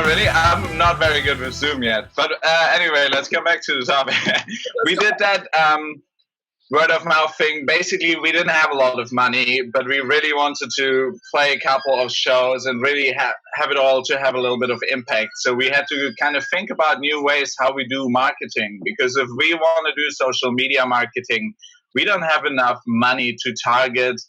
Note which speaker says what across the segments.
Speaker 1: really. I'm not very good with Zoom yet. But anyway, let's come back to the topic. We did that word of mouth thing. Basically, we didn't have a lot of money, but we really wanted to play a couple of shows and really have it all to have a little bit of impact. So we had to kind of think about new ways how we do marketing. Because if we want to do social media marketing, we don't have enough money to target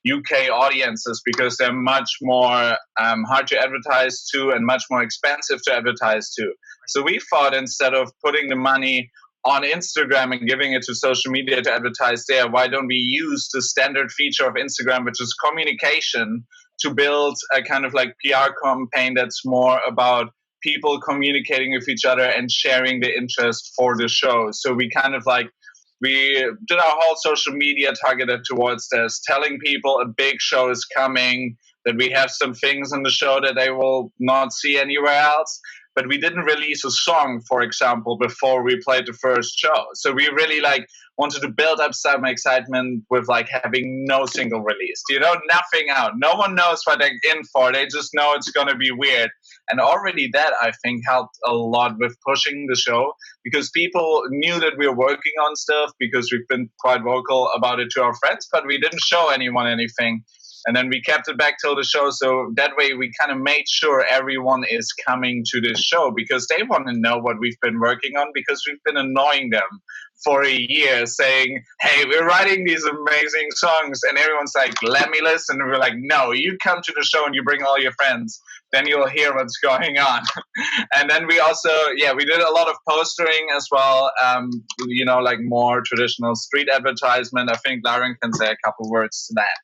Speaker 1: UK audiences because they're much more hard to advertise to and much more expensive to advertise to. So we thought instead of putting the money on Instagram and giving it to social media to advertise there, why don't we use the standard feature of Instagram, which is communication, to build a kind of like PR campaign that's more about people communicating with each other and sharing the interest for the show. So we kind of like, we did our whole social media targeted towards this, telling people a big show is coming, that we have some things in the show that they will not see anywhere else. But we didn't release a song, for example, before we played the first show. So we really like wanted to build up some excitement with like having no single released, nothing out. No one knows what they're in for. They just know it's going to be weird. And already that, I think, helped a lot with pushing the show because people knew that we were working on stuff because we've been quite vocal about it to our friends, but we didn't show anyone anything. And then we kept it back till the show. So that way we kind of made sure everyone is coming to this show because they want to know what we've been working on because we've been annoying them for a year saying, hey, we're writing these amazing songs. And everyone's like, let me listen. And we're like, no, you come to the show and you bring all your friends. Then you'll hear what's going on. And then we also, we did a lot of postering as well, like more traditional street advertisement. I think Lauren can say a couple words to that.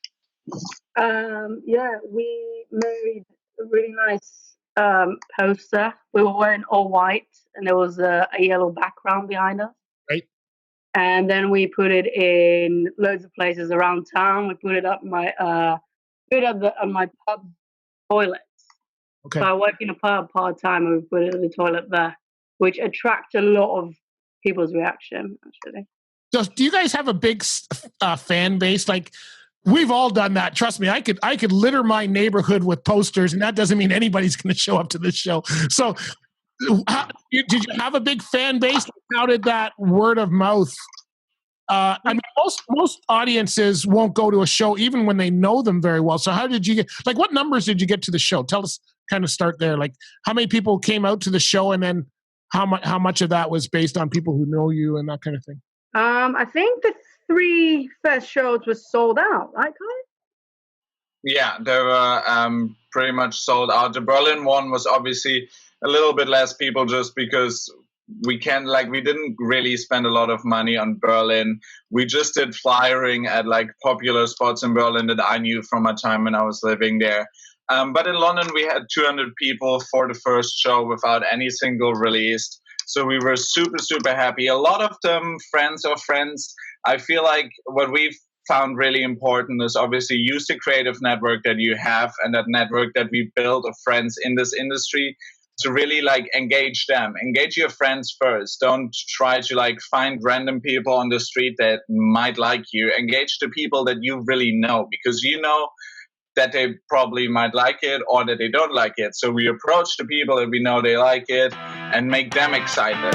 Speaker 2: We made a really nice poster. We were wearing all white and there was a yellow background behind us.
Speaker 3: Right.
Speaker 2: And then we put it in loads of places around town. We put it up my on my pub toilets.
Speaker 3: Okay.
Speaker 2: So I work in a pub part-time and we put it in the toilet there, which attracted a lot of people's reaction, actually.
Speaker 3: So do you guys have a big fan base? Like, we've all done that. Trust me, I could litter my neighborhood with posters, and that doesn't mean anybody's going to show up to this show. So, did you have a big fan base? How did that word of mouth? I mean, most audiences won't go to a show even when they know them very well. So, how did you get? Like, what numbers did you get to the show? Tell us. Kind of start there. Like, how many people came out to the show, and then how much of that was based on people who know you and that kind of thing?
Speaker 2: I think the 3 first shows were sold out, right, Kai?
Speaker 1: Yeah, they were pretty much sold out. The Berlin one was obviously a little bit less people just because we didn't really spend a lot of money on Berlin. We just did flyering at like popular spots in Berlin that I knew from my time when I was living there. But in London, we had 200 people for the first show without any single released. So we were super, super happy. A lot of them friends of friends. I feel like what we've found really important is obviously use the creative network that you have and that network that we built of friends in this industry to really like engage them. Engage your friends first. Don't try to like find random people on the street that might like you. Engage the people that you really know because you know that they probably might like it or that they don't like it. So we approach the people that we know they like it and make them excited.